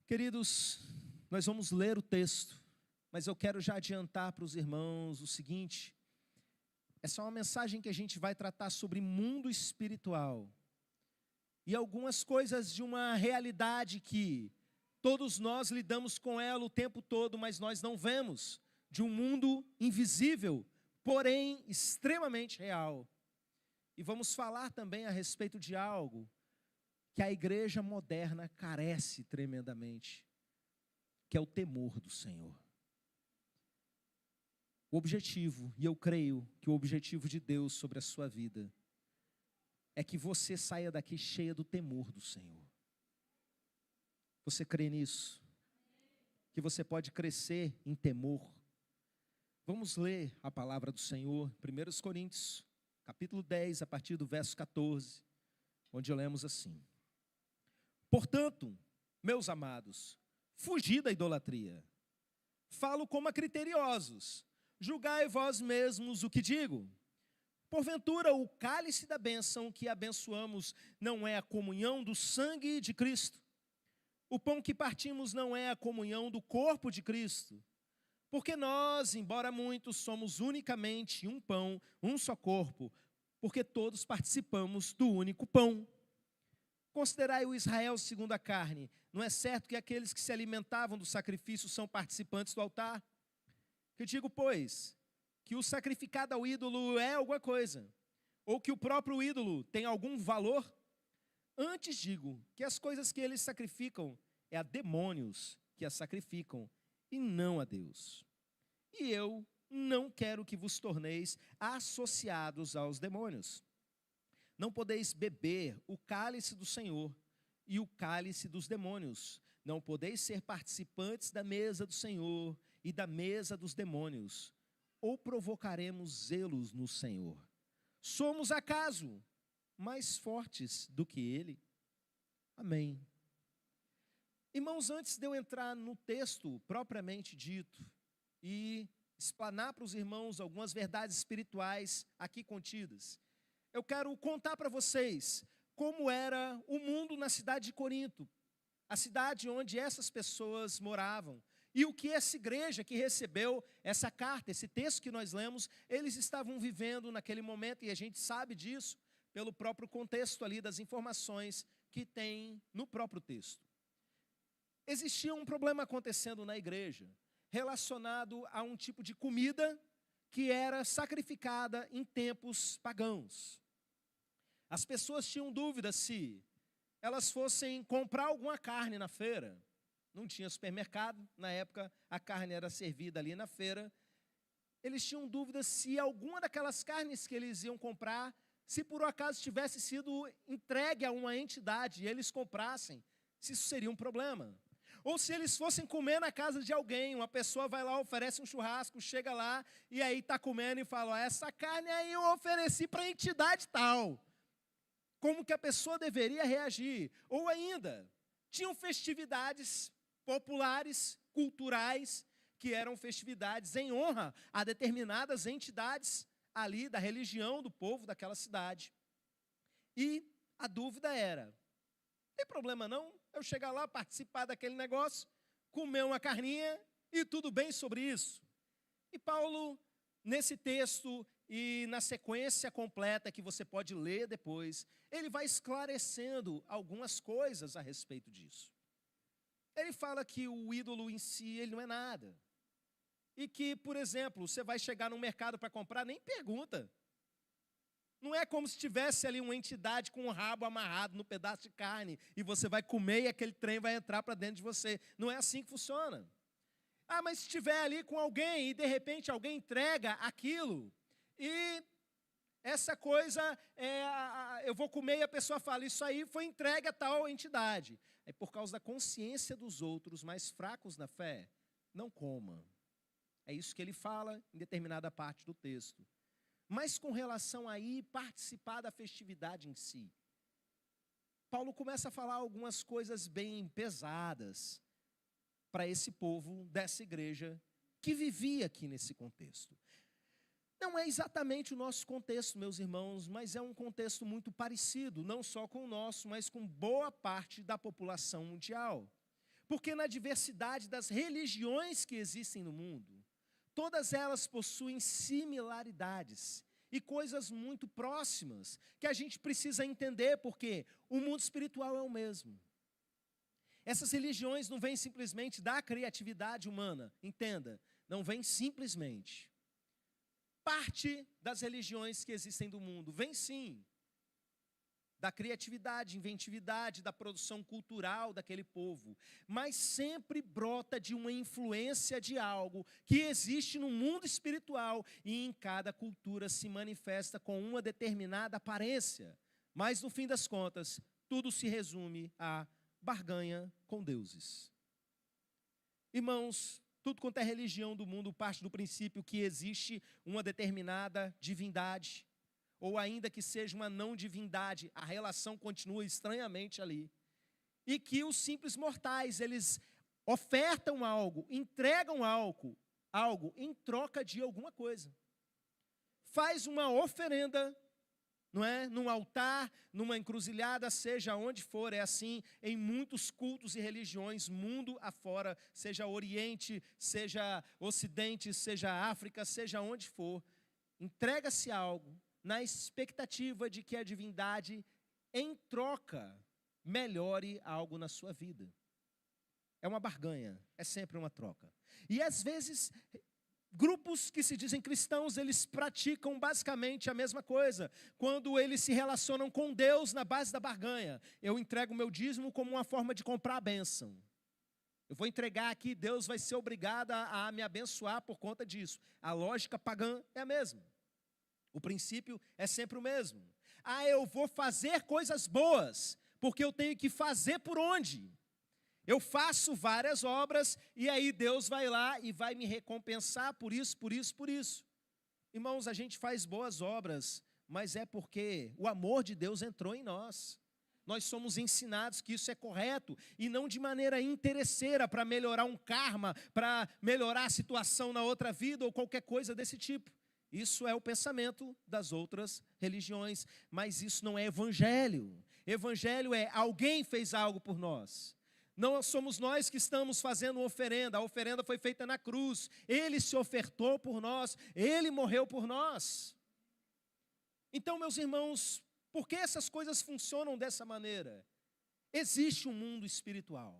Queridos, nós vamos ler o texto, mas eu quero já adiantar para os irmãos o seguinte: essa é uma mensagem que a gente vai tratar sobre mundo espiritual e algumas coisas de uma realidade que todos nós lidamos com ela o tempo todo, mas nós não vemos, de um mundo invisível, porém extremamente real. E vamos falar também a respeito de algo que a igreja moderna carece tremendamente, que é o temor do Senhor. O objetivo, e eu creio que o objetivo de Deus sobre a sua vida, é que você saia daqui cheia do temor do Senhor. Você crê nisso? Que você pode crescer em temor? Vamos ler a palavra do Senhor, 1 Coríntios, capítulo 10, a partir do verso 14, onde lemos assim: Portanto, meus amados, fugi da idolatria. Falo como a criteriosos. Julgai vós mesmos o que digo. Porventura, o cálice da bênção que abençoamos não é a comunhão do sangue de Cristo? O pão que partimos não é a comunhão do corpo de Cristo? Porque nós, embora muitos, somos unicamente um pão, um só corpo, porque todos participamos do único pão. Considerai o Israel segundo a carne. Não é certo que aqueles que se alimentavam do sacrifício são participantes do altar? Que digo, pois, que o sacrificado ao ídolo é alguma coisa, ou que o próprio ídolo tem algum valor? Antes digo que as coisas que eles sacrificam é a demônios que as sacrificam, e não a Deus. E eu não quero que vos torneis associados aos demônios. Não podeis beber o cálice do Senhor e o cálice dos demônios. Não podeis ser participantes da mesa do Senhor e da mesa dos demônios. Ou provocaremos zelos no Senhor? Somos acaso mais fortes do que Ele? Amém. Irmãos, antes de eu entrar no texto propriamente dito e explanar para os irmãos algumas verdades espirituais aqui contidas, eu quero contar para vocês como era o mundo na cidade de Corinto, a cidade onde essas pessoas moravam, e o que essa igreja que recebeu essa carta, esse texto que nós lemos, eles estavam vivendo naquele momento, e a gente sabe disso pelo próprio contexto ali das informações que tem no próprio texto. Existia um problema acontecendo na igreja, relacionado a um tipo de comida que era sacrificada em tempos pagãos. As pessoas tinham dúvida se elas fossem comprar alguma carne na feira. Não tinha supermercado, na época a carne era servida ali na feira. Eles tinham dúvida se alguma daquelas carnes que eles iam comprar, se por um acaso tivesse sido entregue a uma entidade e eles comprassem, se isso seria um problema. Ou se eles fossem comer na casa de alguém, uma pessoa vai lá, oferece um churrasco, chega lá e aí está comendo e fala: essa carne aí eu ofereci para a entidade tal. Como que a pessoa deveria reagir? Ou ainda, tinham festividades populares, culturais, que eram festividades em honra a determinadas entidades ali da religião do povo daquela cidade. E a dúvida era: não tem problema não eu chegar lá, participar daquele negócio, comer uma carninha e tudo bem sobre isso? E Paulo, nesse texto e na sequência completa que você pode ler depois, ele vai esclarecendo algumas coisas a respeito disso. Ele fala que o ídolo em si, ele não é nada. E que, por exemplo, você vai chegar no mercado para comprar, nem pergunta. Não é como se tivesse ali uma entidade com um rabo amarrado no pedaço de carne e você vai comer e aquele trem vai entrar para dentro de você. Não é assim que funciona. Ah, mas se estiver ali com alguém e de repente alguém entrega aquilo e essa coisa, eu vou comer e a pessoa fala: isso aí foi entregue a tal entidade. É por causa da consciência dos outros mais fracos na fé, não coma. É isso que ele fala em determinada parte do texto. Mas com relação a ir participar da festividade em si, Paulo começa a falar algumas coisas bem pesadas para esse povo dessa igreja que vivia aqui nesse contexto. Não é exatamente o nosso contexto, meus irmãos, mas é um contexto muito parecido, não só com o nosso, mas com boa parte da população mundial. Porque na diversidade das religiões que existem no mundo, todas elas possuem similaridades e coisas muito próximas que a gente precisa entender, porque o mundo espiritual é o mesmo. Essas religiões não vêm simplesmente da criatividade humana, entenda, não vêm simplesmente. Parte das religiões que existem do mundo vem sim da criatividade, inventividade, da produção cultural daquele povo, mas sempre brota de uma influência de algo que existe no mundo espiritual e em cada cultura se manifesta com uma determinada aparência. Mas no fim das contas, tudo se resume a barganha com deuses. Irmãos, tudo quanto é religião do mundo parte do princípio que existe uma determinada divindade, ou ainda que seja uma não divindade, a relação continua estranhamente ali. E que os simples mortais, eles ofertam algo, entregam algo em troca de alguma coisa. Faz uma oferenda, não é? Num altar, numa encruzilhada, seja onde for, é assim em muitos cultos e religiões, mundo afora, seja Oriente, seja Ocidente, seja África, seja onde for, entrega-se algo na expectativa de que a divindade, em troca, melhore algo na sua vida. É uma barganha, é sempre uma troca. E às vezes, grupos que se dizem cristãos, eles praticam basicamente a mesma coisa. Quando eles se relacionam com Deus na base da barganha. Eu entrego o meu dízimo como uma forma de comprar a bênção. Eu vou entregar aqui, Deus vai ser obrigado a me abençoar por conta disso. A lógica pagã é a mesma. O princípio é sempre o mesmo. Eu vou fazer coisas boas, porque eu tenho que fazer por onde? Eu faço várias obras, e aí Deus vai lá e vai me recompensar por isso, por isso, por isso. Irmãos, a gente faz boas obras, mas é porque o amor de Deus entrou em nós. Nós somos ensinados que isso é correto, e não de maneira interesseira, para melhorar um karma, para melhorar a situação na outra vida, ou qualquer coisa desse tipo. Isso é o pensamento das outras religiões, mas isso não é evangelho. Evangelho é alguém fez algo por nós. Não somos nós que estamos fazendo oferenda, a oferenda foi feita na cruz. Ele se ofertou por nós, Ele morreu por nós. Então, meus irmãos, por que essas coisas funcionam dessa maneira? Existe um mundo espiritual.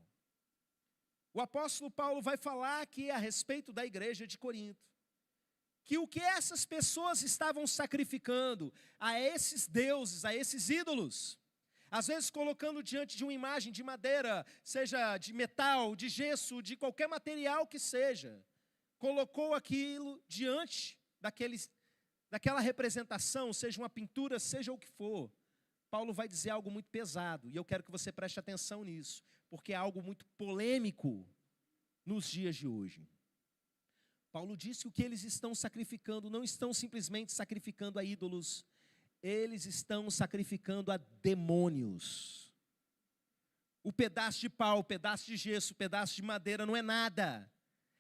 O apóstolo Paulo vai falar aqui a respeito da igreja de Corinto, que o que essas pessoas estavam sacrificando a esses deuses, a esses ídolos, às vezes colocando diante de uma imagem de madeira, seja de metal, de gesso, de qualquer material que seja, colocou aquilo diante daquela representação, seja uma pintura, seja o que for. Paulo vai dizer algo muito pesado, e eu quero que você preste atenção nisso, porque é algo muito polêmico nos dias de hoje. Paulo disse que o que eles estão sacrificando, não estão simplesmente sacrificando a ídolos, eles estão sacrificando a demônios. O pedaço de pau, o pedaço de gesso, o pedaço de madeira não é nada.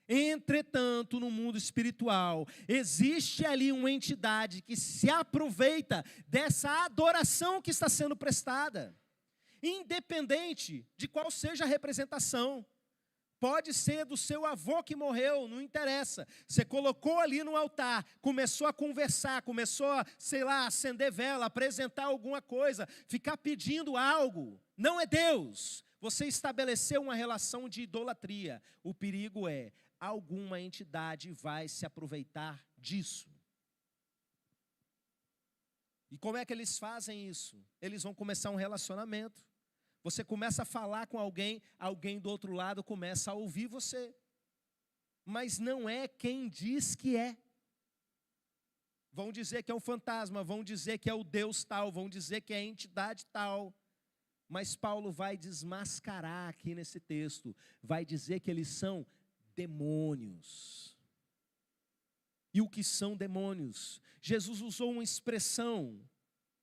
Entretanto, no mundo espiritual, existe ali uma entidade que se aproveita dessa adoração que está sendo prestada, independente de qual seja a representação. Pode ser do seu avô que morreu, não interessa. Você colocou ali no altar, começou a conversar, começou a, acender vela, apresentar alguma coisa, ficar pedindo algo. Não é Deus. Você estabeleceu uma relação de idolatria. O perigo é, alguma entidade vai se aproveitar disso. E como é que eles fazem isso? Eles vão começar um relacionamento. Você começa a falar com alguém do outro lado começa a ouvir você. Mas não é quem diz que é. Vão dizer que é um fantasma, vão dizer que é o Deus tal, vão dizer que é a entidade tal. Mas Paulo vai desmascarar aqui nesse texto, vai dizer que eles são demônios. E o que são demônios? Jesus usou uma expressão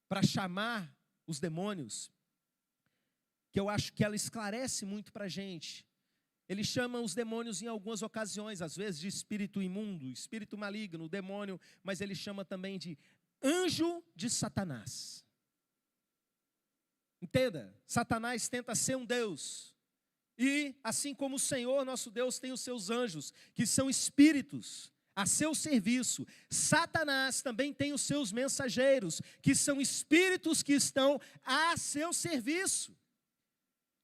para chamar os demônios, que eu acho que ela esclarece muito para a gente. Ele chama os demônios em algumas ocasiões, às vezes de espírito imundo, espírito maligno, demônio, mas ele chama também de anjo de Satanás. Entenda, Satanás tenta ser um Deus, E assim como o Senhor, nosso Deus, tem os seus anjos, que são espíritos a seu serviço, Satanás também tem os seus mensageiros, que são espíritos que estão a seu serviço.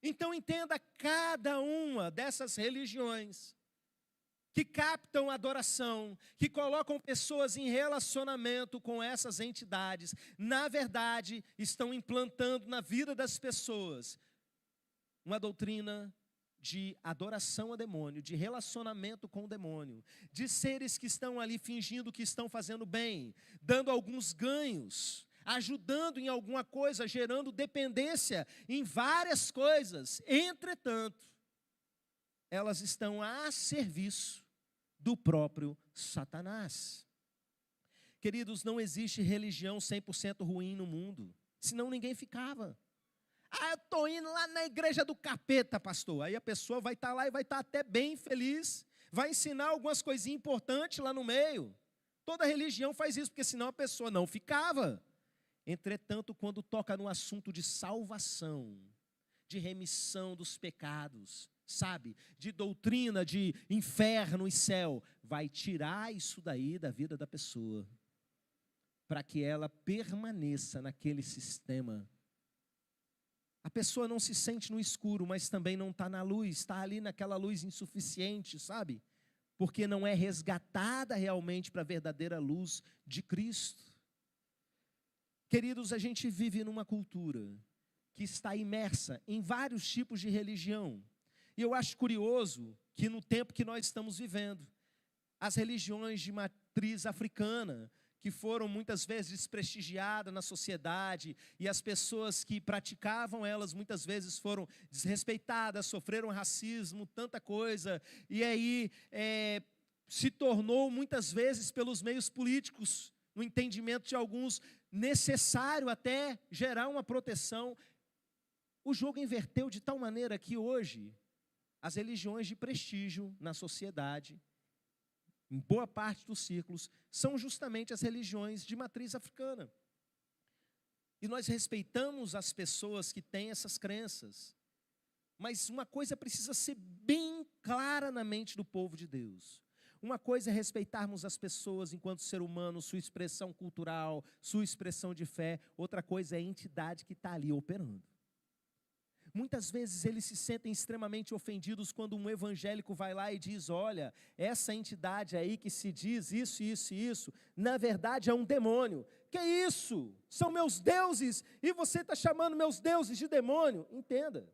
Então entenda, cada uma dessas religiões que captam adoração, que colocam pessoas em relacionamento com essas entidades, na verdade, estão implantando na vida das pessoas uma doutrina de adoração a demônio, de relacionamento com o demônio, de seres que estão ali fingindo que estão fazendo bem, dando alguns ganhos, ajudando em alguma coisa, gerando dependência em várias coisas. Entretanto, elas estão a serviço do próprio Satanás. Queridos, não existe religião 100% ruim no mundo, senão ninguém ficava. Eu estou indo lá na igreja do capeta, pastor. Aí a pessoa vai estar lá e vai estar até bem feliz, vai ensinar algumas coisinhas importantes lá no meio. Toda religião faz isso, porque senão a pessoa não ficava. Entretanto, quando toca no assunto de salvação, de remissão dos pecados, sabe, de doutrina de inferno e céu, vai tirar isso daí da vida da pessoa, para que ela permaneça naquele sistema. A pessoa não se sente no escuro, mas também não está na luz, está ali naquela luz insuficiente, sabe? Porque não é resgatada realmente para a verdadeira luz de Cristo. Queridos, a gente vive numa cultura que está imersa em vários tipos de religião. E eu acho curioso que no tempo que nós estamos vivendo, as religiões de matriz africana, que foram muitas vezes desprestigiadas na sociedade, e as pessoas que praticavam elas muitas vezes foram desrespeitadas, sofreram racismo, tanta coisa, e aí se tornou muitas vezes pelos meios políticos, no entendimento de alguns, necessário até gerar uma proteção. O jogo inverteu de tal maneira que hoje, as religiões de prestígio na sociedade, em boa parte dos círculos, são justamente as religiões de matriz africana. E nós respeitamos as pessoas que têm essas crenças. Mas uma coisa precisa ser bem clara na mente do povo de Deus. Uma coisa é respeitarmos as pessoas enquanto ser humano, sua expressão cultural, sua expressão de fé. Outra coisa é a entidade que está ali operando. Muitas vezes eles se sentem extremamente ofendidos quando um evangélico vai lá e diz: olha, essa entidade aí que se diz isso, isso e isso, na verdade é um demônio. Que isso? São meus deuses e você está chamando meus deuses de demônio? Entenda,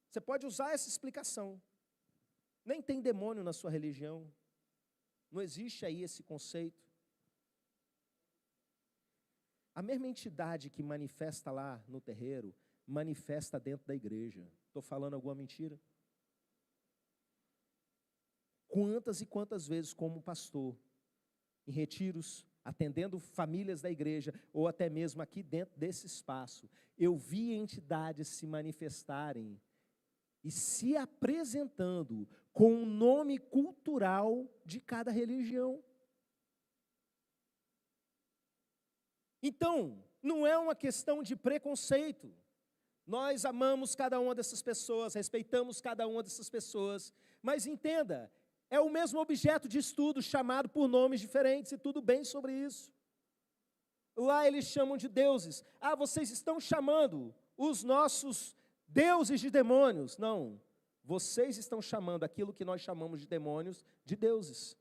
você pode usar essa explicação. Nem tem demônio na sua religião. Não existe aí esse conceito. A mesma entidade que manifesta lá no terreiro, manifesta dentro da igreja. Estou falando alguma mentira? Quantas e quantas vezes, como pastor, em retiros, atendendo famílias da igreja, ou até mesmo aqui dentro desse espaço, eu vi entidades se manifestarem e se apresentando com o nome cultural de cada religião. Então, não é uma questão de preconceito. Nós amamos cada uma dessas pessoas, respeitamos cada uma dessas pessoas, mas entenda, é o mesmo objeto de estudo chamado por nomes diferentes e tudo bem sobre isso. Lá eles chamam de deuses. Vocês estão chamando os nossos deuses de demônios. Não, vocês estão chamando aquilo que nós chamamos de demônios de deuses.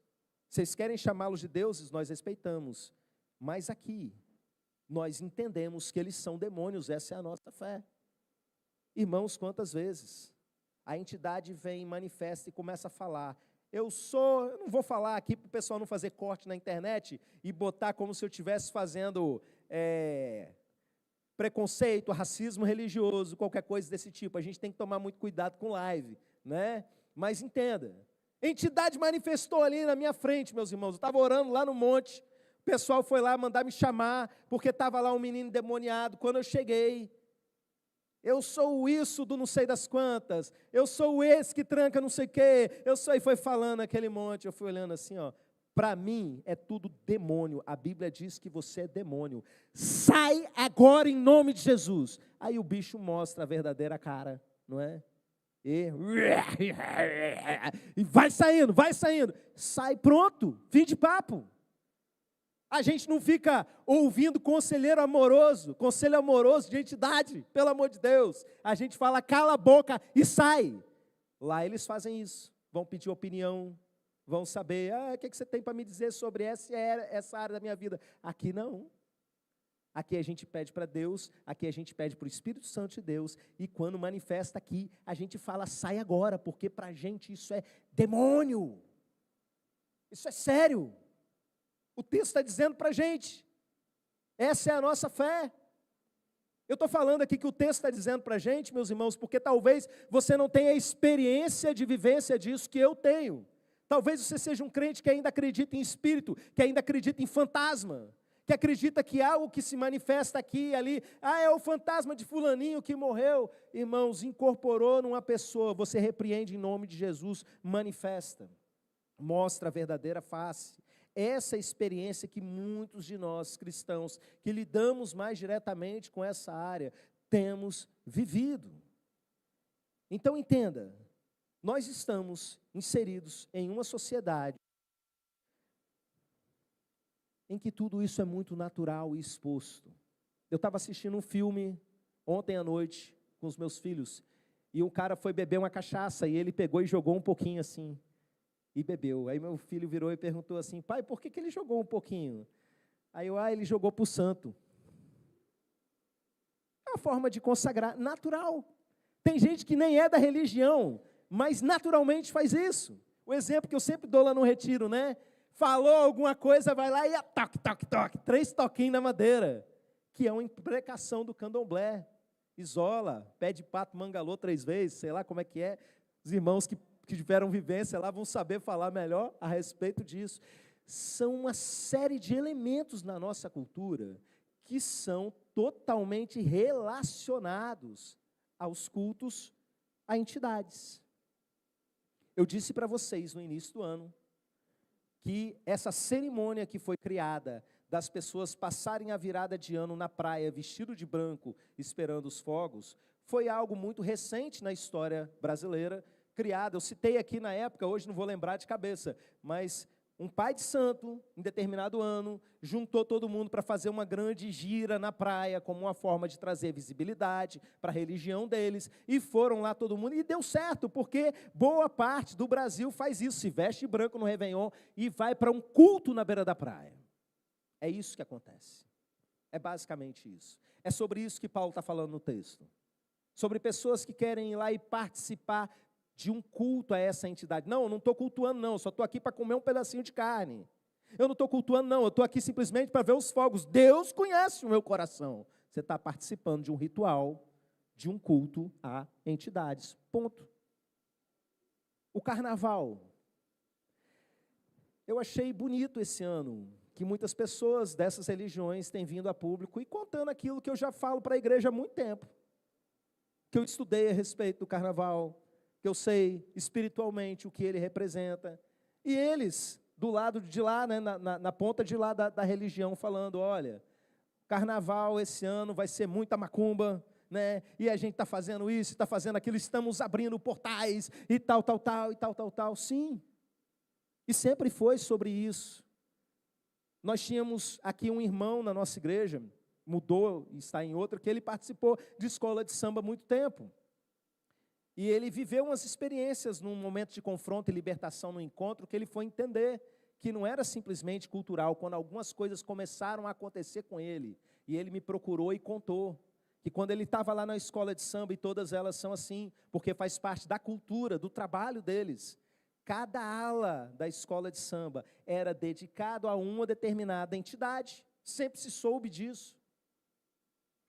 Vocês querem chamá-los de deuses, nós respeitamos, mas aqui nós entendemos que eles são demônios, essa é a nossa fé. Irmãos, quantas vezes a entidade vem, manifesta e começa a falar: eu não vou falar aqui para o pessoal não fazer corte na internet e botar como se eu estivesse fazendo preconceito, racismo religioso, qualquer coisa desse tipo. A gente tem que tomar muito cuidado com live, né? Mas entenda, a entidade manifestou ali na minha frente, meus irmãos. Eu estava orando lá no monte, o pessoal foi lá mandar me chamar, porque estava lá um menino endemoniado. Quando eu cheguei, eu sou isso do não sei das quantas, eu sou esse que tranca não sei o quê, eu sou, e foi falando aquele monte, eu fui olhando assim, para mim é tudo demônio, a Bíblia diz que você é demônio, sai agora em nome de Jesus. Aí o bicho mostra a verdadeira cara, não é? E vai saindo, sai, pronto, fim de papo. A gente não fica ouvindo conselho amoroso de entidade, pelo amor de Deus. A gente fala, cala a boca e sai. Lá eles fazem isso, vão pedir opinião, vão saber, o que você tem para me dizer sobre essa área da minha vida? Aqui não. Aqui a gente pede para Deus, aqui a gente pede para o Espírito Santo de Deus, e quando manifesta aqui, a gente fala, sai agora, porque para a gente isso é demônio. Isso é sério. O texto está dizendo para a gente, essa é a nossa fé. Eu estou falando aqui que o texto está dizendo para a gente, meus irmãos, porque talvez você não tenha a experiência de vivência disso que eu tenho. Talvez você seja um crente que ainda acredita em espírito, que ainda acredita em fantasma, que acredita que algo que se manifesta aqui e ali, é o fantasma de fulaninho que morreu. Irmãos, incorporou numa pessoa, você repreende em nome de Jesus, manifesta, mostra a verdadeira face. Essa é a experiência que muitos de nós cristãos, que lidamos mais diretamente com essa área, temos vivido. Então entenda, nós estamos inseridos em uma sociedade em que tudo isso é muito natural e exposto. Eu estava assistindo um filme ontem à noite com os meus filhos, e um cara foi beber uma cachaça, e ele pegou e jogou um pouquinho assim, e bebeu. Aí meu filho virou e perguntou assim, pai, por que ele jogou um pouquinho? Aí eu, ele jogou para o santo. É uma forma de consagrar, natural. Tem gente que nem é da religião, mas naturalmente faz isso. O exemplo que eu sempre dou lá no retiro, né? Falou alguma coisa, vai lá e toque, toque, toque. 3 toquinhos na madeira, que é uma imprecação do candomblé. Isola, pé de pato, mangalô 3 vezes, sei lá como é que é. Os irmãos que tiveram vivência lá vão saber falar melhor a respeito disso. São uma série de elementos na nossa cultura que são totalmente relacionados aos cultos a entidades. Eu disse para vocês no início do ano que essa cerimônia que foi criada das pessoas passarem a virada de ano na praia vestido de branco, esperando os fogos, foi algo muito recente na história brasileira, criada. Eu citei aqui na época, hoje não vou lembrar de cabeça, mas um pai de santo, em determinado ano, juntou todo mundo para fazer uma grande gira na praia, como uma forma de trazer visibilidade para a religião deles, e foram lá todo mundo, e deu certo, porque boa parte do Brasil faz isso, se veste branco no Réveillon, e vai para um culto na beira da praia. É isso que acontece. É basicamente isso. É sobre isso que Paulo está falando no texto. Sobre pessoas que querem ir lá e participar de um culto a essa entidade. Não, eu não estou cultuando não, só estou aqui para comer um pedacinho de carne. Eu não estou cultuando não, eu estou aqui simplesmente para ver os fogos. Deus conhece o meu coração. Você está participando de um ritual, de um culto a entidades. Ponto. O carnaval. Eu achei bonito esse ano, que muitas pessoas dessas religiões têm vindo a público e contando aquilo que eu já falo para a igreja há muito tempo. Que eu estudei a respeito do carnaval, que eu sei espiritualmente o que ele representa. E eles, do lado de lá, né, na ponta de lá da religião, falando, olha, carnaval esse ano vai ser muita macumba, né, e a gente está fazendo isso, está fazendo aquilo, estamos abrindo portais, e tal. Sim, e sempre foi sobre isso. Nós tínhamos aqui um irmão na nossa igreja, mudou e está em outra, que ele participou de escola de samba há muito tempo. E ele viveu umas experiências num momento de confronto e libertação no encontro, que ele foi entender que não era simplesmente cultural, quando algumas coisas começaram a acontecer com ele. E ele me procurou e contou que quando ele estava lá na escola de samba, e todas elas são assim, porque faz parte da cultura, do trabalho deles. Cada ala da escola de samba era dedicado a uma determinada entidade. Sempre se soube disso.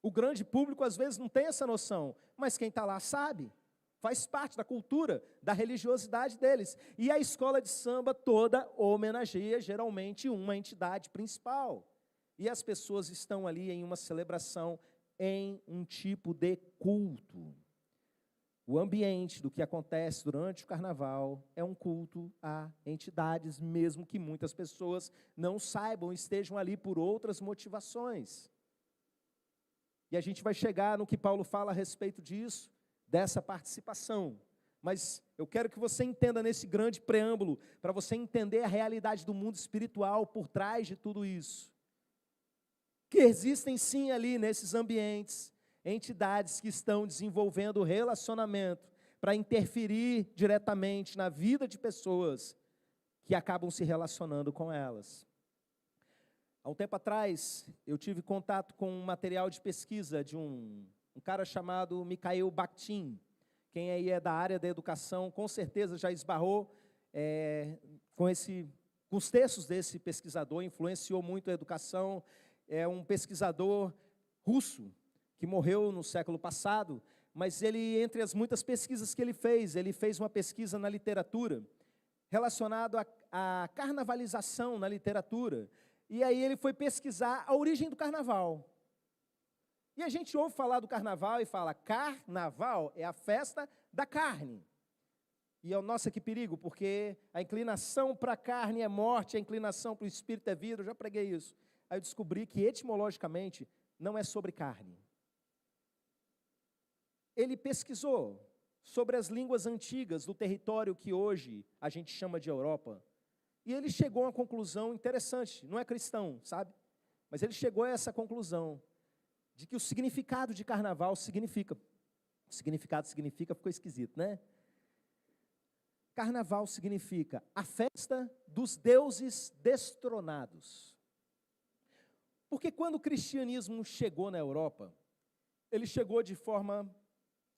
O grande público às vezes não tem essa noção, mas quem está lá sabe. Faz parte da cultura, da religiosidade deles. E a escola de samba toda homenageia geralmente uma entidade principal. E as pessoas estão ali em uma celebração, em um tipo de culto. O ambiente do que acontece durante o carnaval é um culto a entidades, mesmo que muitas pessoas não saibam, estejam ali por outras motivações. E a gente vai chegar no que Paulo fala a respeito disso, dessa participação. Mas eu quero que você entenda nesse grande preâmbulo, para você entender a realidade do mundo espiritual por trás de tudo isso. Que existem sim ali nesses ambientes, entidades que estão desenvolvendo relacionamento para interferir diretamente na vida de pessoas que acabam se relacionando com elas. Há um tempo atrás, eu tive contato com um material de pesquisa de um cara chamado Mikhail Bakhtin. Quem aí é da área da educação, com certeza já esbarrou com os textos desse pesquisador, influenciou muito a educação. É um pesquisador russo, que morreu no século passado, mas ele, entre as muitas pesquisas que ele fez uma pesquisa na literatura, relacionada à carnavalização na literatura. E aí ele foi pesquisar a origem do carnaval. E a gente ouve falar do carnaval e fala, carnaval é a festa da carne. E, nossa, que perigo, porque a inclinação para a carne é morte, a inclinação para o espírito é vida, eu já preguei isso. Aí eu descobri que, etimologicamente, não é sobre carne. Ele pesquisou sobre as línguas antigas do território que hoje a gente chama de Europa. E ele chegou a uma conclusão interessante, não é cristão, sabe? Mas ele chegou a essa conclusão, de que o significado de carnaval significa, ficou esquisito, né? Carnaval significa a festa dos deuses destronados. Porque quando o cristianismo chegou na Europa, ele chegou de forma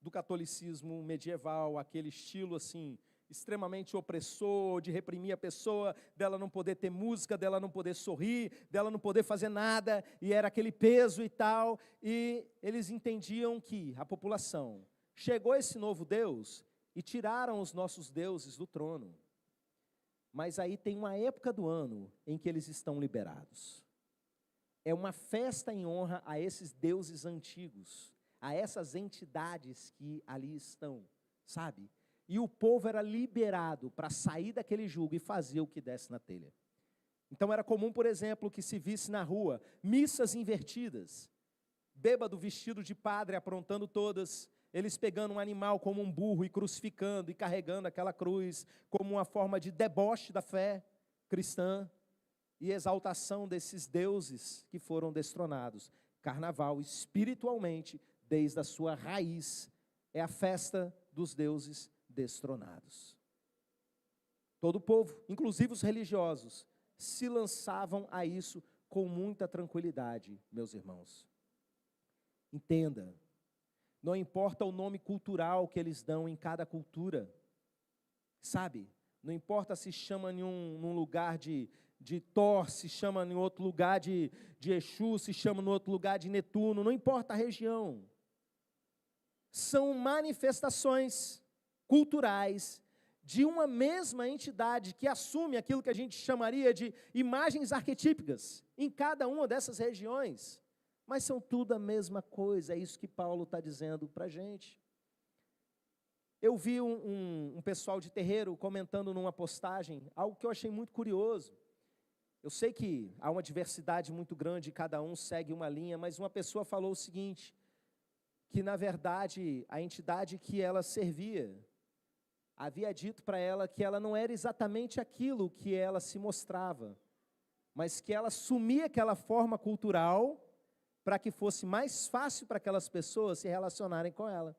do catolicismo medieval, aquele estilo assim, extremamente opressor, de reprimir a pessoa, dela não poder ter música, dela não poder sorrir, dela não poder fazer nada, e era aquele peso e tal, e eles entendiam que a população, chegou esse novo Deus, e tiraram os nossos deuses do trono. Mas aí tem uma época do ano em que eles estão liberados. É uma festa em honra a esses deuses antigos, a essas entidades que ali estão, sabe? E o povo era liberado para sair daquele jugo e fazer o que desse na telha. Então era comum, por exemplo, que se visse na rua missas invertidas, bêbado vestido de padre aprontando todas, eles pegando um animal como um burro e crucificando e carregando aquela cruz como uma forma de deboche da fé cristã e exaltação desses deuses que foram destronados. Carnaval, espiritualmente, desde a sua raiz, é a festa dos deuses destronados. Todo o povo, inclusive os religiosos, se lançavam a isso com muita tranquilidade, meus irmãos. Entenda, não importa o nome cultural que eles dão em cada cultura, sabe? Não importa se chama num lugar de Thor, se chama em outro lugar de Exu, se chama em outro lugar de Netuno, não importa a região. São manifestações culturais de uma mesma entidade que assume aquilo que a gente chamaria de imagens arquetípicas em cada uma dessas regiões. Mas são tudo a mesma coisa, é isso que Paulo está dizendo para a gente. Eu vi um pessoal de terreiro comentando numa postagem, algo que eu achei muito curioso. Eu sei que há uma diversidade muito grande, cada um segue uma linha, mas uma pessoa falou o seguinte, que na verdade a entidade que ela servia, havia dito para ela que ela não era exatamente aquilo que ela se mostrava, mas que ela assumia aquela forma cultural para que fosse mais fácil para aquelas pessoas se relacionarem com ela.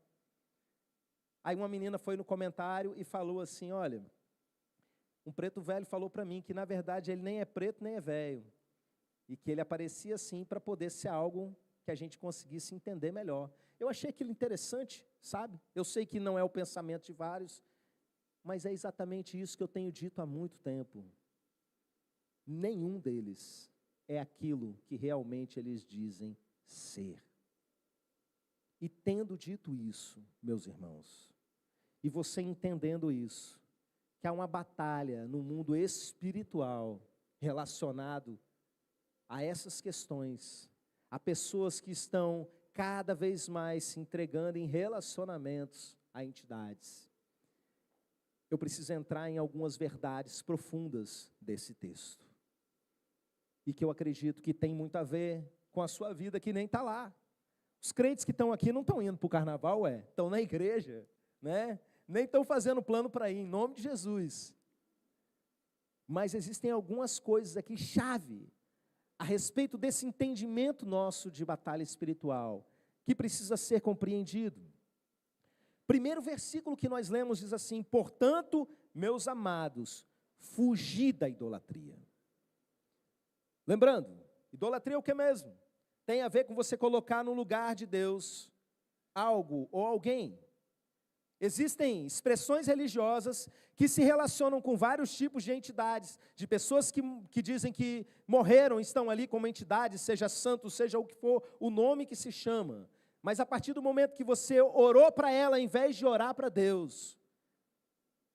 Aí uma menina foi no comentário e falou assim, olha, um preto velho falou para mim que na verdade ele nem é preto nem é velho, e que ele aparecia assim para poder ser algo que a gente conseguisse entender melhor. Eu achei aquilo interessante, sabe? Eu sei que não é o pensamento de vários, mas é exatamente isso que eu tenho dito há muito tempo. Nenhum deles é aquilo que realmente eles dizem ser. E tendo dito isso, meus irmãos, e você entendendo isso, que há uma batalha no mundo espiritual relacionado a essas questões, a pessoas que estão cada vez mais se entregando em relacionamentos a entidades. Eu preciso entrar em algumas verdades profundas desse texto. E que eu acredito que tem muito a ver com a sua vida que nem está lá. Os crentes que estão aqui não estão indo para o carnaval, estão na igreja, né? Nem estão fazendo plano para ir, em nome de Jesus. Mas existem algumas coisas aqui chave a respeito desse entendimento nosso de batalha espiritual, que precisa ser compreendido. Primeiro versículo que nós lemos diz assim: portanto, meus amados, fugi da idolatria. Lembrando, idolatria é o que mesmo? Tem a ver com você colocar no lugar de Deus algo ou alguém. Existem expressões religiosas que se relacionam com vários tipos de entidades, de pessoas que dizem que morreram, estão ali como entidades, seja santo, seja o que for, o nome que se chama. Mas a partir do momento que você orou para ela, ao invés de orar para Deus,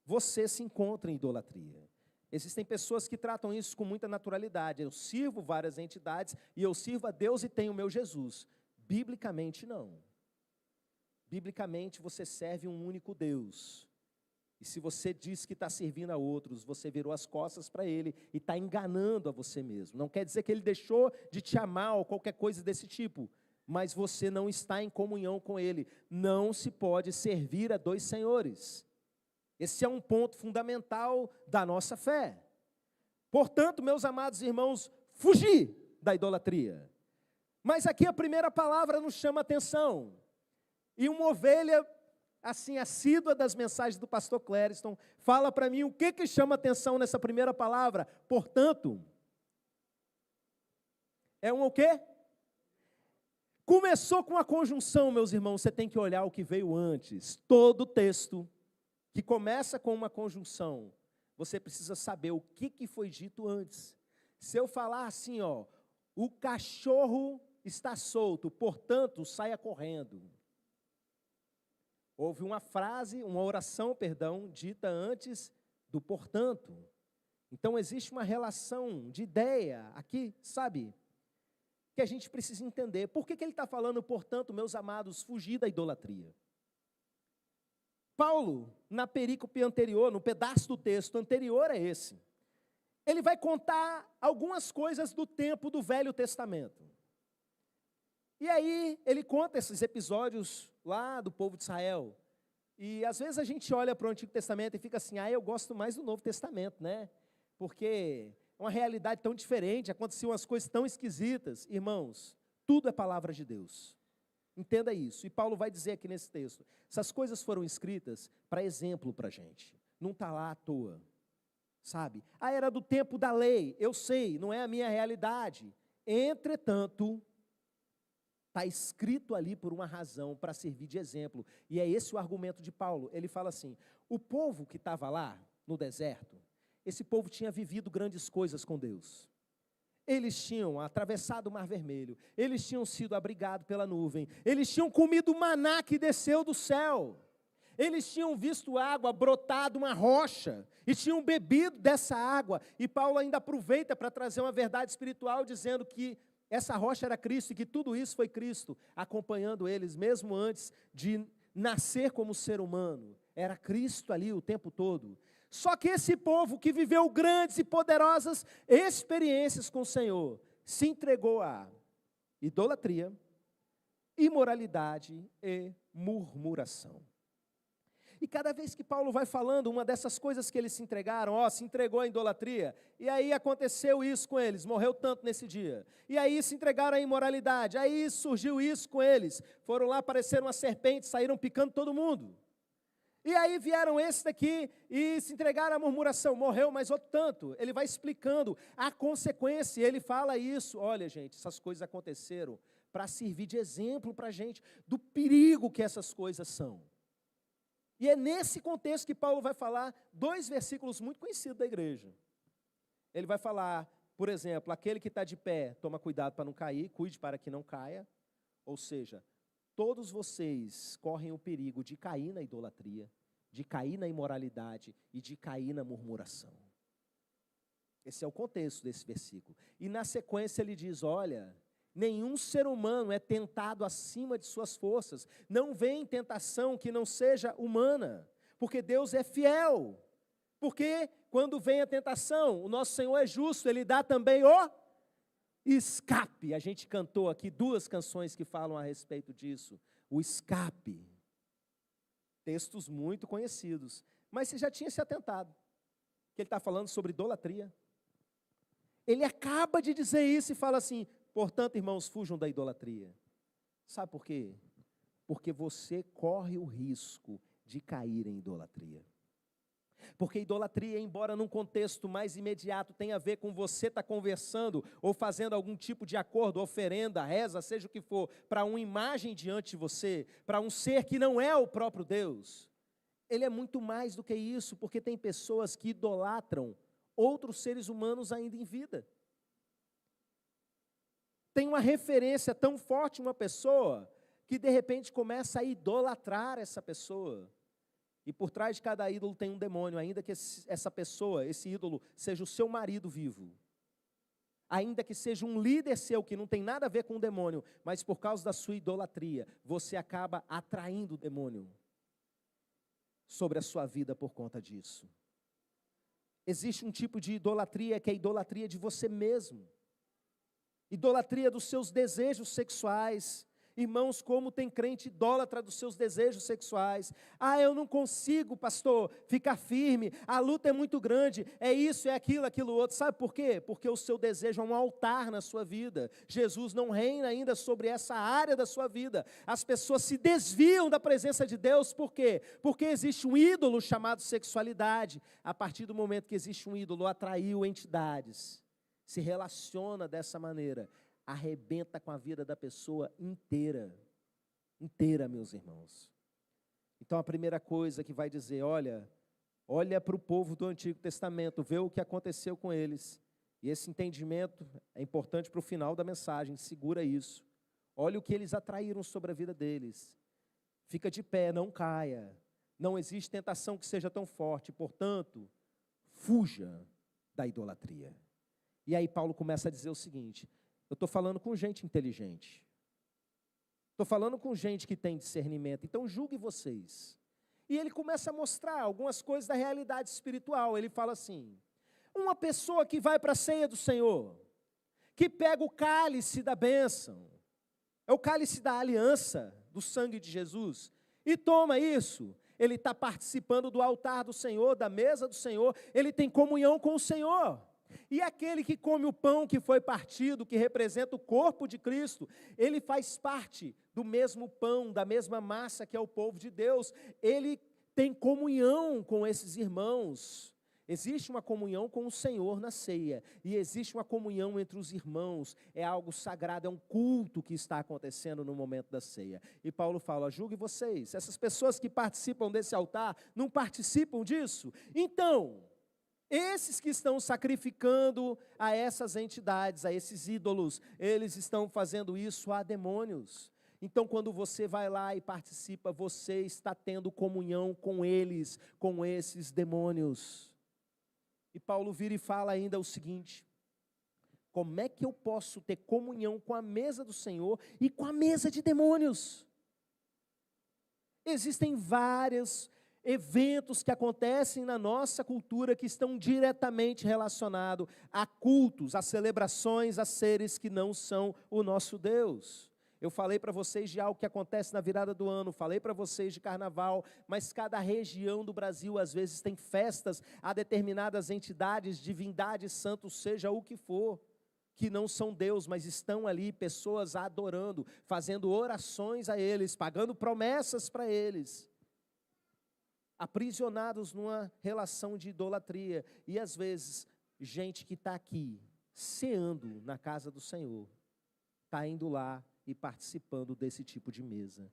você se encontra em idolatria. Existem pessoas que tratam isso com muita naturalidade. Eu sirvo várias entidades e eu sirvo a Deus e tenho o meu Jesus. Biblicamente, não. Biblicamente, você serve um único Deus. E se você diz que está servindo a outros, você virou as costas para Ele e está enganando a você mesmo. Não quer dizer que Ele deixou de te amar ou qualquer coisa desse tipo, mas você não está em comunhão com Ele. Não se pode servir a dois senhores. Esse é um ponto fundamental da nossa fé. Portanto, meus amados irmãos, fugir da idolatria. Mas aqui a primeira palavra nos chama a atenção. E uma ovelha, assim, assídua das mensagens do pastor Clériston, fala para mim o que chama atenção nessa primeira palavra. Portanto, é um o quê? Começou com a conjunção, meus irmãos, você tem que olhar o que veio antes. Todo texto que começa com uma conjunção, você precisa saber o que foi dito antes. Se eu falar assim, ó, o cachorro está solto, portanto, saia correndo. Houve uma frase, uma oração, perdão, dita antes do portanto. Então, existe uma relação de ideia aqui, sabe, que a gente precisa entender. Por que ele está falando, portanto, meus amados, fugir da idolatria? Paulo, na perícope anterior, no pedaço do texto anterior a esse, ele vai contar algumas coisas do tempo do Velho Testamento. E aí, ele conta esses episódios lá do povo de Israel. E às vezes a gente olha para o Antigo Testamento e fica assim, eu gosto mais do Novo Testamento, né? Porque é uma realidade tão diferente, aconteciam umas coisas tão esquisitas. Irmãos, tudo é palavra de Deus. Entenda isso. E Paulo vai dizer aqui nesse texto, essas coisas foram escritas para exemplo para a gente. Não está lá à toa, sabe? Era do tempo da lei, eu sei, não é a minha realidade. Entretanto, está escrito ali por uma razão, para servir de exemplo. E é esse o argumento de Paulo. Ele fala assim, o povo que estava lá, no deserto, esse povo tinha vivido grandes coisas com Deus. Eles tinham atravessado o Mar Vermelho, eles tinham sido abrigados pela nuvem, eles tinham comido o maná que desceu do céu, eles tinham visto água brotar de uma rocha, e tinham bebido dessa água. E Paulo ainda aproveita para trazer uma verdade espiritual, dizendo que essa rocha era Cristo, e que tudo isso foi Cristo, acompanhando eles, mesmo antes de nascer como ser humano. Era Cristo ali o tempo todo. Só que esse povo que viveu grandes e poderosas experiências com o Senhor, se entregou a idolatria, imoralidade e murmuração. E cada vez que Paulo vai falando uma dessas coisas que eles se entregaram, se entregou à idolatria, e aí aconteceu isso com eles, morreu tanto nesse dia, e aí se entregaram à imoralidade, aí surgiu isso com eles, foram lá, apareceram uma serpente, saíram picando todo mundo. E aí vieram esse daqui e se entregaram à murmuração, morreu, mas outro tanto. Ele vai explicando a consequência, ele fala isso. Olha, gente, essas coisas aconteceram para servir de exemplo para a gente do perigo que essas coisas são. E é nesse contexto que Paulo vai falar dois versículos muito conhecidos da igreja. Ele vai falar, por exemplo, aquele que está de pé, toma cuidado para não cair, cuide para que não caia. Ou seja, todos vocês correm o perigo de cair na idolatria, de cair na imoralidade e de cair na murmuração. Esse é o contexto desse versículo. E na sequência ele diz, olha, nenhum ser humano é tentado acima de suas forças. Não vem tentação que não seja humana, porque Deus é fiel. Porque quando vem a tentação, o nosso Senhor é justo, Ele dá também o escape. A gente cantou aqui duas canções que falam a respeito disso. O escape. Textos muito conhecidos. Mas você já tinha se atentado que ele está falando sobre idolatria. Ele acaba de dizer isso e fala assim: portanto, irmãos, fujam da idolatria. Sabe por quê? Porque você corre o risco de cair em idolatria. Porque idolatria, embora num contexto mais imediato, tenha a ver com você estar conversando ou fazendo algum tipo de acordo, oferenda, reza, seja o que for, para uma imagem diante de você, para um ser que não é o próprio Deus. Ele é muito mais do que isso, porque tem pessoas que idolatram outros seres humanos ainda em vida. Tem uma referência tão forte em uma pessoa, que de repente começa a idolatrar essa pessoa. E por trás de cada ídolo tem um demônio, ainda que essa pessoa, esse ídolo, seja o seu marido vivo. Ainda que seja um líder seu, que não tem nada a ver com o demônio, mas por causa da sua idolatria, você acaba atraindo o demônio sobre a sua vida por conta disso. Existe um tipo de idolatria que é a idolatria de você mesmo. Idolatria dos seus desejos sexuais. Irmãos, como tem crente idólatra dos seus desejos sexuais. Ah, eu não consigo, pastor, ficar firme. A luta é muito grande. É isso, é aquilo outro. Sabe por quê? Porque o seu desejo é um altar na sua vida. Jesus não reina ainda sobre essa área da sua vida. As pessoas se desviam da presença de Deus. Por quê? Porque existe um ídolo chamado sexualidade. A partir do momento que existe um ídolo, atraiu entidades. Se relaciona dessa maneira. Arrebenta com a vida da pessoa inteira, meus irmãos. Então a primeira coisa que vai dizer, olha para o povo do Antigo Testamento, vê o que aconteceu com eles, e esse entendimento é importante para o final da mensagem, segura isso, olha o que eles atraíram sobre a vida deles, fica de pé, não caia, não existe tentação que seja tão forte, portanto, fuja da idolatria. E aí Paulo começa a dizer o seguinte: eu estou falando com gente inteligente. Estou falando com gente que tem discernimento. Então julgue vocês. E ele começa a mostrar algumas coisas da realidade espiritual. Ele fala assim: uma pessoa que vai para a ceia do Senhor, que pega o cálice da bênção, é o cálice da aliança, do sangue de Jesus, e toma isso, ele está participando do altar do Senhor, da mesa do Senhor, ele tem comunhão com o Senhor. E aquele que come o pão que foi partido, que representa o corpo de Cristo, ele faz parte do mesmo pão, da mesma massa que é o povo de Deus. Ele tem comunhão com esses irmãos. Existe uma comunhão com o Senhor na ceia, e existe uma comunhão entre os irmãos, é algo sagrado, é um culto que está acontecendo no momento da ceia. E Paulo fala: julgue vocês, essas pessoas que participam desse altar, não participam disso? Então, esses que estão sacrificando a essas entidades, a esses ídolos, eles estão fazendo isso a demônios. Então, quando você vai lá e participa, você está tendo comunhão com eles, com esses demônios. E Paulo vira e fala ainda o seguinte: como é que eu posso ter comunhão com a mesa do Senhor e com a mesa de demônios? Existem vários eventos que acontecem na nossa cultura que estão diretamente relacionados a cultos, a celebrações, a seres que não são o nosso Deus. Eu falei para vocês de algo que acontece na virada do ano, falei para vocês de carnaval, mas cada região do Brasil às vezes tem festas a determinadas entidades, divindades, santos, seja o que for, que não são Deus, mas estão ali pessoas adorando, fazendo orações a eles, pagando promessas para eles, aprisionados numa relação de idolatria. E às vezes, gente que está aqui, ceando na casa do Senhor, está indo lá e participando desse tipo de mesa.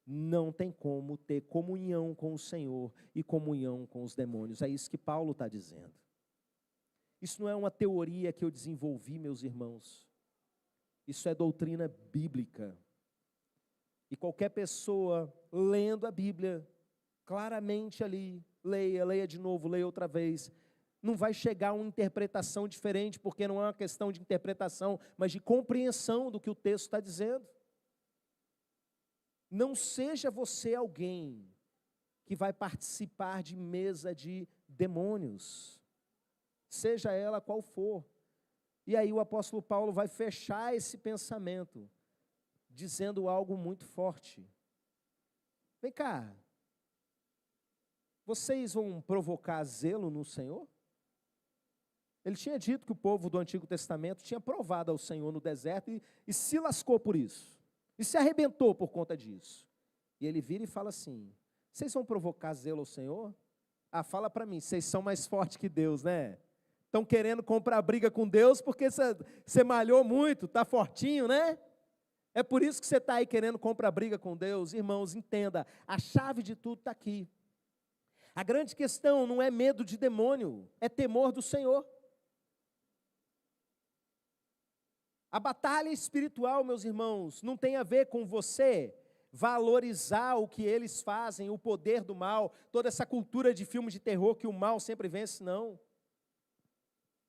Não tem como ter comunhão com o Senhor e comunhão com os demônios. É isso que Paulo está dizendo. Isso não é uma teoria que eu desenvolvi, meus irmãos. Isso é doutrina bíblica. E qualquer pessoa lendo a Bíblia, claramente ali, leia de novo, leia outra vez, não vai chegar a uma interpretação diferente, porque não é uma questão de interpretação, mas de compreensão do que o texto está dizendo. Não seja você alguém que vai participar de mesa de demônios, seja ela qual for. E aí o apóstolo Paulo vai fechar esse vocês vão provocar zelo no Senhor? Ele tinha dito que o povo do Antigo Testamento tinha provado ao Senhor no deserto e se lascou por isso. E se arrebentou por conta disso. E ele vira e fala assim: vocês vão provocar zelo ao Senhor? Ah, fala para mim, vocês são mais fortes que Deus, né? Estão querendo comprar briga com Deus porque você malhou muito, está fortinho, né? É por isso que você está aí querendo comprar briga com Deus. Irmãos, entenda, a chave de tudo está aqui. A grande questão não é medo de demônio, é temor do Senhor. A batalha espiritual, meus irmãos, não tem a ver com você valorizar o que eles fazem, o poder do mal, toda essa cultura de filme de terror que o mal sempre vence, não.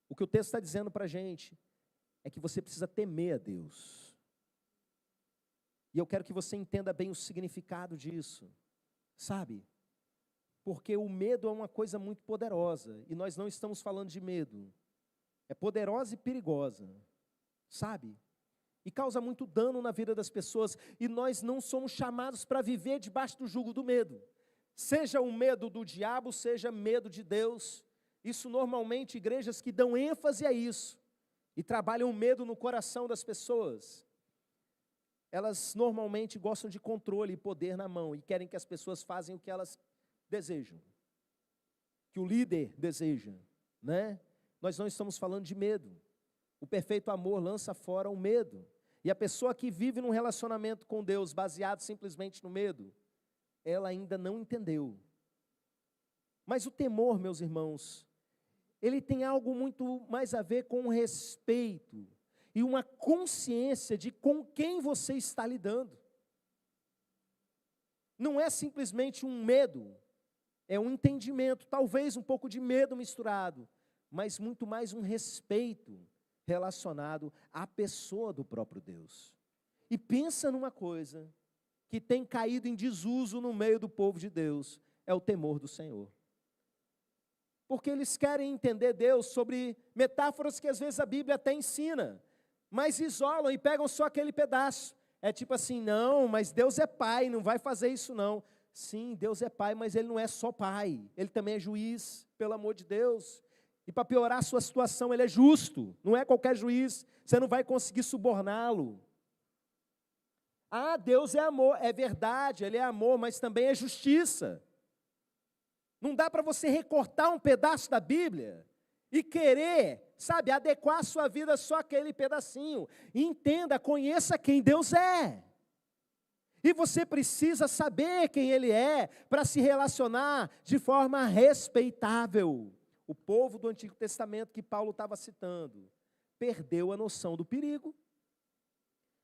O que o texto está dizendo para a gente é que você precisa temer a Deus. E eu quero que você entenda bem o significado disso, sabe? Porque o medo é uma coisa muito poderosa, e nós não estamos falando de medo. É poderosa e perigosa, sabe? E causa muito dano na vida das pessoas, e nós não somos chamados para viver debaixo do jugo do medo. Seja o medo do diabo, seja medo de Deus. Isso normalmente, igrejas que dão ênfase a isso, e trabalham o medo no coração das pessoas, elas normalmente gostam de controle e poder na mão, e querem que as pessoas façam o que elas desejam, que o líder deseja, né? Nós não estamos falando de medo. O perfeito amor lança fora o medo. E a pessoa que vive num relacionamento com Deus baseado simplesmente no medo, ela ainda não entendeu. Mas o temor, meus irmãos, ele tem algo muito mais a ver com o respeito e uma consciência de com quem você está lidando. Não é simplesmente um medo, é um entendimento, talvez um pouco de medo misturado, mas muito mais um respeito relacionado à pessoa do próprio Deus. E pensa numa coisa que tem caído em desuso no meio do povo de Deus, é o temor do Senhor. Porque eles querem entender Deus sobre metáforas que às vezes a Bíblia até ensina, mas isolam e pegam só aquele pedaço. É tipo assim, não, mas Deus é pai, não vai fazer isso não. Sim, Deus é pai, mas Ele não é só pai, Ele também é juiz, pelo amor de Deus. E para piorar a sua situação, Ele é justo, não é qualquer juiz, você não vai conseguir suborná-lo. Ah, Deus é amor, é verdade, Ele é amor, mas também é justiça. Não dá para você recortar um pedaço da Bíblia e querer, sabe, adequar a sua vida só aquele pedacinho. Entenda, conheça quem Deus é. E você precisa saber quem Ele é para se relacionar de forma respeitável. O povo do Antigo Testamento que Paulo estava citando perdeu a noção do perigo.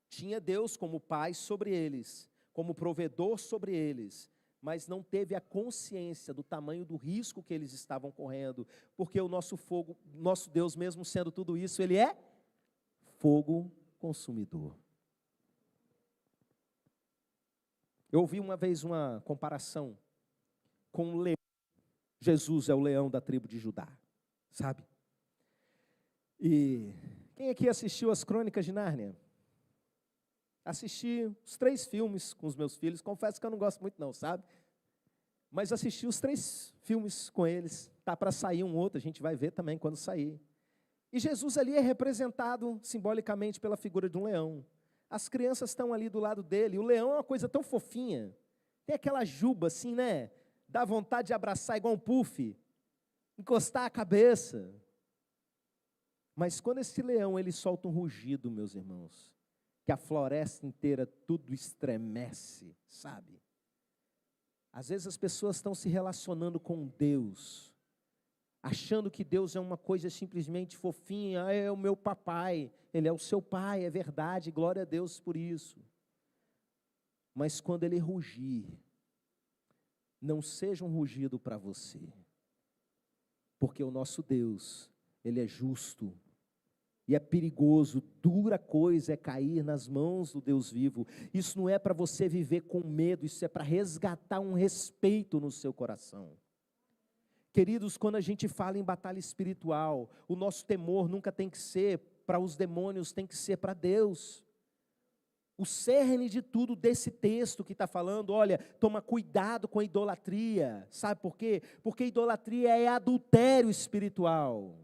Tinha Deus como pai sobre eles, como provedor sobre eles, mas não teve a consciência do tamanho do risco que eles estavam correndo, porque o nosso fogo, nosso Deus, mesmo sendo tudo isso, Ele é fogo consumidor. Eu ouvi uma vez uma comparação com um leão. Jesus é o leão da tribo de Judá, sabe? E quem aqui assistiu as Crônicas de Nárnia? Assisti os 3 filmes com os meus filhos, confesso que eu não gosto muito não, sabe? Mas assisti os 3 filmes com eles, tá para sair um outro, a gente vai ver também quando sair. E Jesus ali é representado simbolicamente pela figura de um leão. As crianças estão ali do lado dele, o leão é uma coisa tão fofinha, tem aquela juba assim, né? Dá vontade de abraçar igual um puff, encostar a cabeça. Mas quando esse leão, ele solta um rugido, meus irmãos, que a floresta inteira tudo estremece, sabe? Às vezes as pessoas estão se relacionando com Deus, achando que Deus é uma coisa simplesmente fofinha, é o meu papai, Ele é o seu pai, é verdade, glória a Deus por isso. Mas quando Ele rugir, não seja um rugido para você, porque o nosso Deus, Ele é justo, e é perigoso, dura coisa é cair nas mãos do Deus vivo. Isso não é para você viver com medo, isso é para resgatar um respeito no seu coração. Queridos, quando a gente fala em batalha espiritual, o nosso temor nunca tem que ser para os demônios, tem que ser para Deus. O cerne de tudo desse texto que está falando, olha, toma cuidado com a idolatria. Sabe por quê? Porque idolatria é adultério espiritual.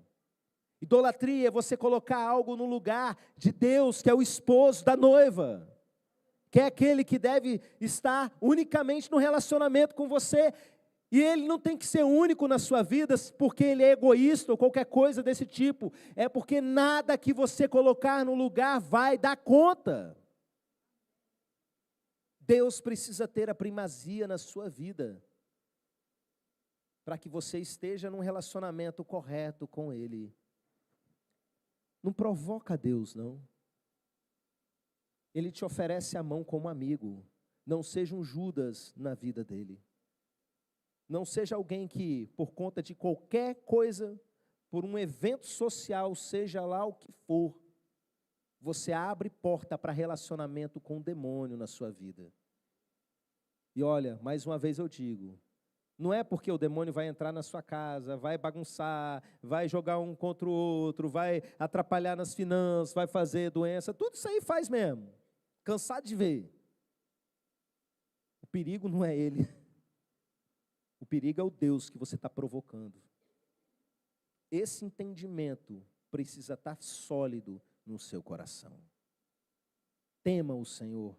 Idolatria é você colocar algo no lugar de Deus, que é o esposo da noiva, que é aquele que deve estar unicamente no relacionamento com você. E ele não tem que ser único na sua vida porque ele é egoísta ou qualquer coisa desse tipo. É porque nada que você colocar no lugar vai dar conta. Deus precisa ter a primazia na sua vida, para que você esteja num relacionamento correto com Ele. Não provoca Deus, não. Ele te oferece a mão como amigo. Não seja um Judas na vida dele. Não seja alguém que, por conta de qualquer coisa, por um evento social, seja lá o que for, você abre porta para relacionamento com o demônio na sua vida. E olha, mais uma vez eu digo, não é porque o demônio vai entrar na sua casa, vai bagunçar, vai jogar um contra o outro, vai atrapalhar nas finanças, vai fazer doença, tudo isso aí faz mesmo. Cansado de ver. O perigo não é ele. O perigo é o Deus que você está provocando. Esse entendimento precisa estar sólido no seu coração. Tema o Senhor.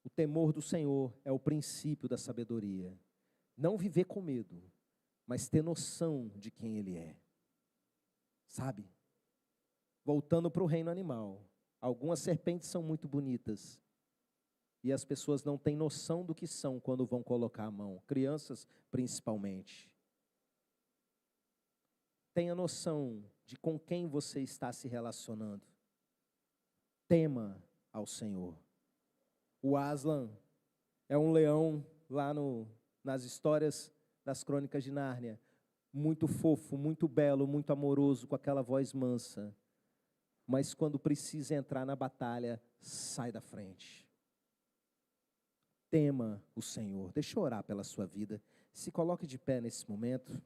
O temor do Senhor é o princípio da sabedoria. Não viver com medo, mas ter noção de quem Ele é. Sabe? Voltando para o reino animal, algumas serpentes são muito bonitas, e as pessoas não têm noção do que são quando vão colocar a mão, crianças principalmente. Tenha noção de com quem você está se relacionando. Tema ao Senhor. O Aslan é um leão lá nas histórias das Crônicas de Nárnia, muito fofo, muito belo, muito amoroso, com aquela voz mansa, mas quando precisa entrar na batalha, sai da frente. Tema o Senhor. Deixa eu orar pela sua vida. Se coloque de pé nesse momento.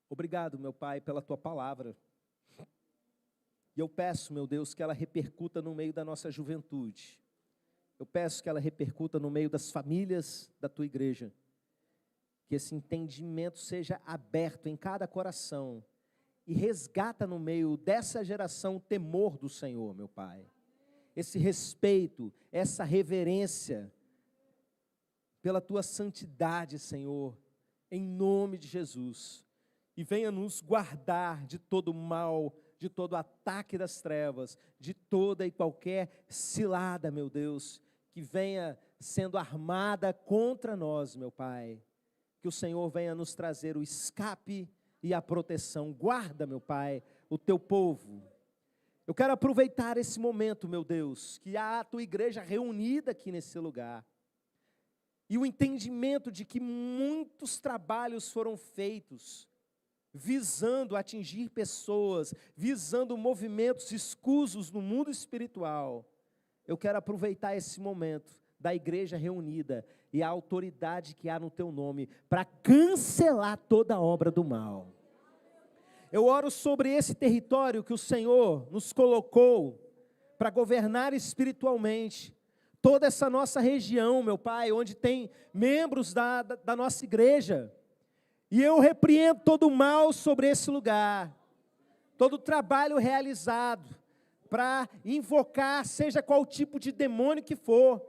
Obrigado, meu Pai, pela Tua palavra. E eu peço, meu Deus, que ela repercuta no meio da nossa juventude. Eu peço que ela repercuta no meio das famílias da Tua igreja. Que esse entendimento seja aberto em cada coração. E resgata no meio dessa geração o temor do Senhor, meu Pai. Esse respeito, essa reverência pela Tua santidade, Senhor. Em nome de Jesus. E venha nos guardar de todo mal, de todo ataque das trevas, de toda e qualquer cilada, meu Deus, que venha sendo armada contra nós, meu Pai. Que o Senhor venha nos trazer o escape e a proteção. Guarda, meu Pai, o Teu povo. Eu quero aproveitar esse momento, meu Deus, que há a Tua igreja reunida aqui nesse lugar. E o entendimento de que muitos trabalhos foram feitos visando atingir pessoas, visando movimentos escusos no mundo espiritual. Eu quero aproveitar esse momento da igreja reunida e a autoridade que há no Teu nome para cancelar toda obra do mal. Eu oro sobre esse território que o Senhor nos colocou para governar espiritualmente. Toda essa nossa região, meu Pai, onde tem membros da nossa igreja. E eu repreendo todo o mal sobre esse lugar, todo o trabalho realizado para invocar, seja qual tipo de demônio que for,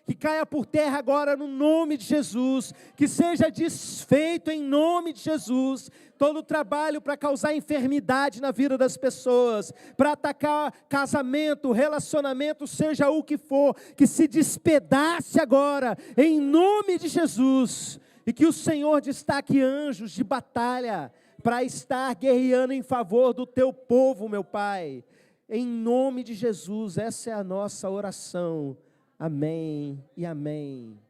que caia por terra agora no nome de Jesus, que seja desfeito em nome de Jesus, todo o trabalho para causar enfermidade na vida das pessoas, para atacar casamento, relacionamento, seja o que for, que se despedace agora, em nome de Jesus. E que o Senhor destaque anjos de batalha para estar guerreando em favor do Teu povo, meu Pai. Em nome de Jesus, essa é a nossa oração. Amém e amém.